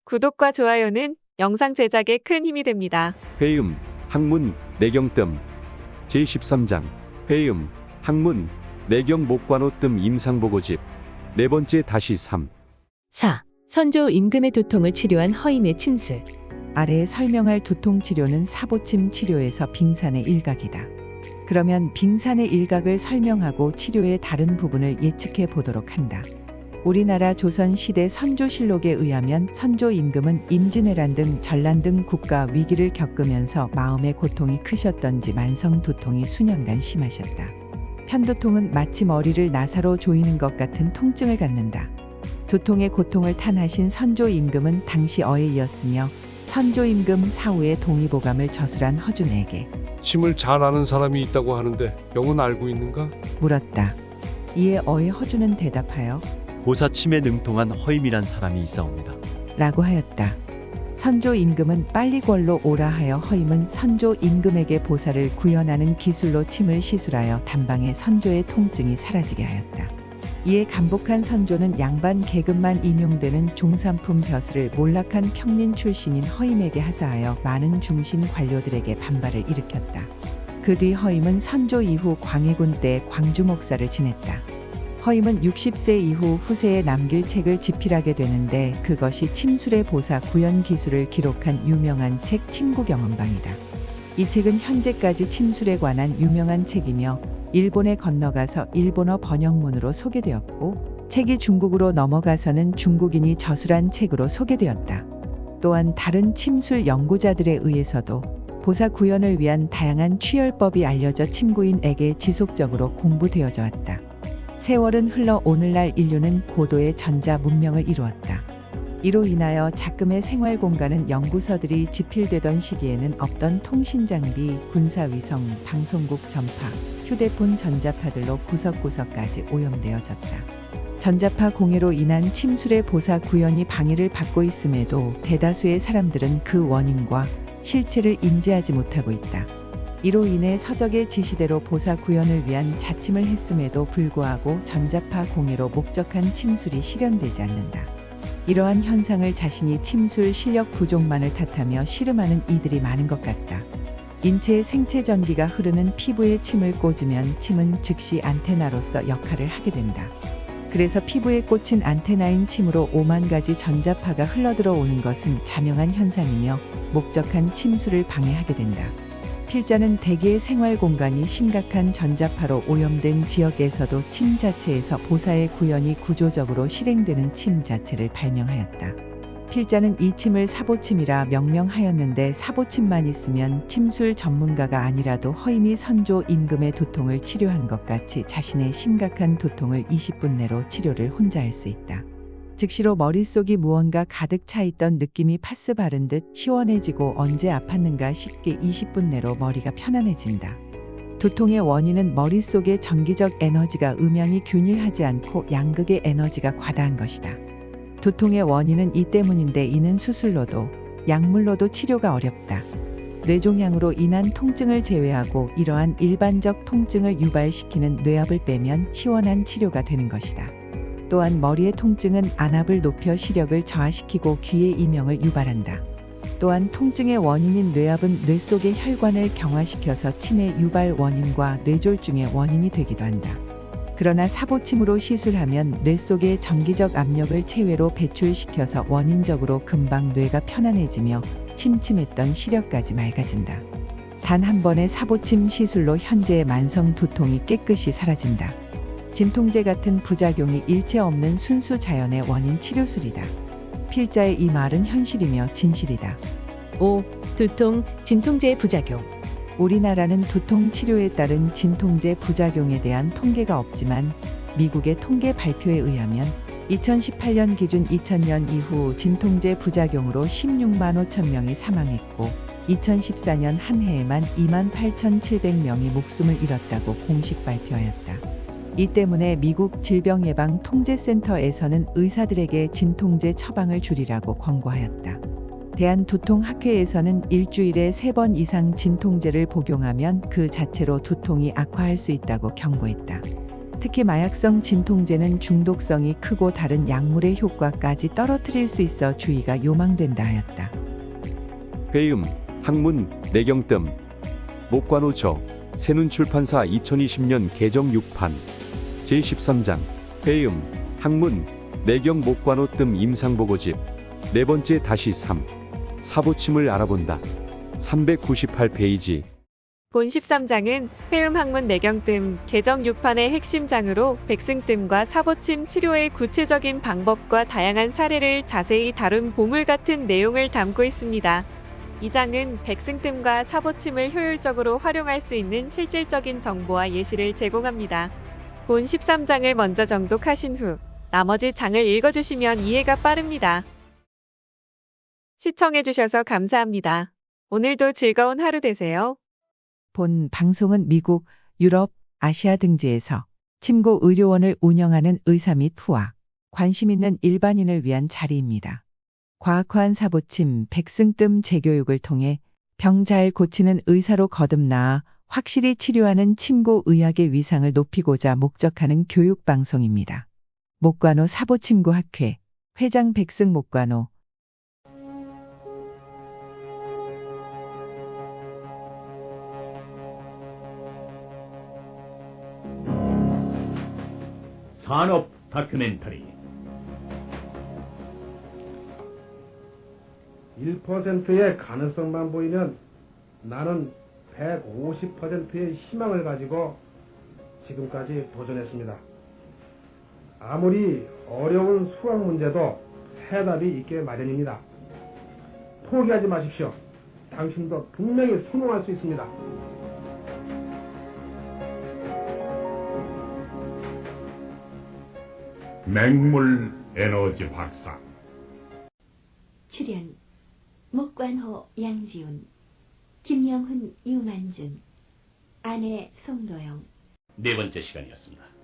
구독과 좋아요는 영상 제작에 큰 힘이 됩니다. 회음, 학문, 내경뜸 제13장 회음, 학문, 내경 목관호 뜸 임상보고집 네 번째 다시 3 4. 선조 임금의 두통을 치료한 허임의 침술. 아래에 설명할 두통 치료는 사보침 치료에서 빙산의 일각이다. 그러면 빙산의 일각을 설명하고 치료의 다른 부분을 예측해 보도록 한다. 우리나라 조선시대 선조실록에 의하면 선조 임금은 임진왜란 등 전란 등 국가 위기를 겪으면서 마음의 고통이 크셨던지 만성 두통이 수년간 심하셨다. 편두통은 마치 머리를 나사로 조이는 것 같은 통증을 갖는다. 두통의 고통을 탄하신 선조 임금은 당시 어애이었으며 선조 임금 사후에 동의보감을 저술한 허준에게 침을 잘 아는 사람이 있다고 하는데 병은 알고 있는가? 물었다. 이에 어애 허준은 대답하여 보사침에 능통한 허임이란 사람이 있사옵니다. 라고 하였다. 선조 임금은 빨리 궐로 오라 하여 허임은 선조 임금에게 보사를 구현하는 기술로 침을 시술하여 단방에 선조의 통증이 사라지게 하였다. 이에 감복한 선조는 양반 계급만 임용되는 종삼품 벼슬을 몰락한 평민 출신인 허임에게 하사하여 많은 중신 관료들에게 반발을 일으켰다. 그 뒤 허임은 선조 이후 광해군 때 광주 목사를 지냈다. 허임은 60세 이후 후세에 남길 책을 집필하게 되는데 그것이 침술의 보사 구현 기술을 기록한 유명한 책 침구경언방이다. 이 책은 현재까지 침술에 관한 유명한 책이며 일본에 건너가서 일본어 번역문으로 소개되었고 책이 중국으로 넘어가서는 중국인이 저술한 책으로 소개되었다. 또한 다른 침술 연구자들에 의해서도 보사 구현을 위한 다양한 취열법이 알려져 침구인에게 지속적으로 공부되어져 왔다. 세월은 흘러 오늘날 인류는 고도의 전자 문명을 이루었다. 이로 인하여 작금의 생활 공간은 연구서들이 집필되던 시기에는 없던 통신장비, 군사위성, 방송국 전파, 휴대폰 전자파들로 구석구석까지 오염되어졌다. 전자파 공해로 인한 침술의 보사 구현이 방해를 받고 있음에도 대다수의 사람들은 그 원인과 실체를 인지하지 못하고 있다. 이로 인해 서적의 지시대로 보사 구현을 위한 자침을 했음에도 불구하고 전자파 공해로 목적한 침술이 실현되지 않는다. 이러한 현상을 자신이 침술 실력 부족만을 탓하며 씨름하는 이들이 많은 것 같다. 인체의 생체 전기가 흐르는 피부에 침을 꽂으면 침은 즉시 안테나로서 역할을 하게 된다. 그래서 피부에 꽂힌 안테나인 침으로 5만 가지 전자파가 흘러들어오는 것은 자명한 현상이며 목적한 침술을 방해하게 된다. 필자는 대개의 생활 공간이 심각한 전자파로 오염된 지역에서도 침 자체에서 보사의 구현이 구조적으로 실행되는 침 자체를 발명하였다. 필자는 이 침을 사보침이라 명명하였는데 사보침만 있으면 침술 전문가가 아니라도 허임이 선조 임금의 두통을 치료한 것 같이 자신의 심각한 두통을 20분 내로 치료를 혼자 할 수 있다. 즉시로 머릿속이 무언가 가득 차 있던 느낌이 파스 바른 듯 시원해지고 언제 아팠는가 싶게 20분 내로 머리가 편안해진다. 두통의 원인은 머릿속의 전기적 에너지가 음양이 균일하지 않고 양극의 에너지가 과다한 것이다. 두통의 원인은 이 때문인데 이는 수술로도 약물로도 치료가 어렵다. 뇌종양으로 인한 통증을 제외하고 이러한 일반적 통증을 유발시키는 뇌압을 빼면 시원한 치료가 되는 것이다. 또한 머리의 통증은 안압을 높여 시력을 저하시키고 귀의 이명을 유발한다. 또한 통증의 원인인 뇌압은 뇌 속의 혈관을 경화시켜서 치매 유발 원인과 뇌졸중의 원인이 되기도 한다. 그러나 사보침으로 시술하면 뇌 속의 전기적 압력을 체외로 배출시켜서 원인적으로 금방 뇌가 편안해지며 침침했던 시력까지 맑아진다. 단 한 번의 사보침 시술로 현재의 만성 두통이 깨끗이 사라진다. 진통제 같은 부작용이 일체 없는 순수 자연의 원인 치료술이다. 필자의 이 말은 현실이며 진실이다. 5. 두통, 진통제의 부작용. 우리나라는 두통 치료에 따른 진통제 부작용에 대한 통계가 없지만 미국의 통계 발표에 의하면 2018년 기준 2000년 이후 진통제 부작용으로 16만 5천 명이 사망했고 2014년 한 해에만 28,700명이 목숨을 잃었다고 공식 발표하였다. 이 때문에 미국 질병예방통제센터에서는 의사들에게 진통제 처방을 줄이라고 권고하였다. 대한두통학회에서는 일주일에 3번 이상 진통제를 복용하면 그 자체로 두통이 악화할 수 있다고 경고했다. 특히 마약성 진통제는 중독성이 크고 다른 약물의 효과까지 떨어뜨릴 수 있어 주의가 요망된다 하였다. 회음, 학문, 내경뜸. 목관호저. 새눈출판사 2020년 개정 6판. 제13장. 회음, 학문, 내경 목관호 뜸 임상보고집. 네 번째 다시 3. 사보침을 알아본다. 398페이지. 본 13장은 회음 학문 내경뜸 개정 6판의 핵심장으로 백승뜸과 사보침 치료의 구체적인 방법과 다양한 사례를 자세히 다룬 보물 같은 내용을 담고 있습니다. 이 장은 백승뜸과 사보침을 효율적으로 활용할 수 있는 실질적인 정보와 예시를 제공합니다. 본 13장을 먼저 정독하신 후 나머지 장을 읽어주시면 이해가 빠릅니다. 시청해주셔서 감사합니다. 오늘도 즐거운 하루 되세요. 본 방송은 미국, 유럽, 아시아 등지에서 침고 의료원을 운영하는 의사 및 후와 관심 있는 일반인을 위한 자리입니다. 과학화한 사보침, 백승뜸 재교육을 통해 병 잘 고치는 의사로 거듭나아 확실히 치료하는 침고 의학의 위상을 높이고자 목적하는 교육 방송입니다. 목관호 사보침고학회 회장 백승 목관호. 산업 다큐멘터리 1%의 가능성만 보이면 나는 150%의 희망을 가지고 지금까지 도전했습니다. 아무리 어려운 수학 문제도 해답이 있게 마련입니다. 포기하지 마십시오. 당신도 분명히 성공할 수 있습니다. 맹물 에너지 박사 출연 목관호 양지훈, 김영훈 유만준, 아내 송도영. 네 번째 시간이었습니다.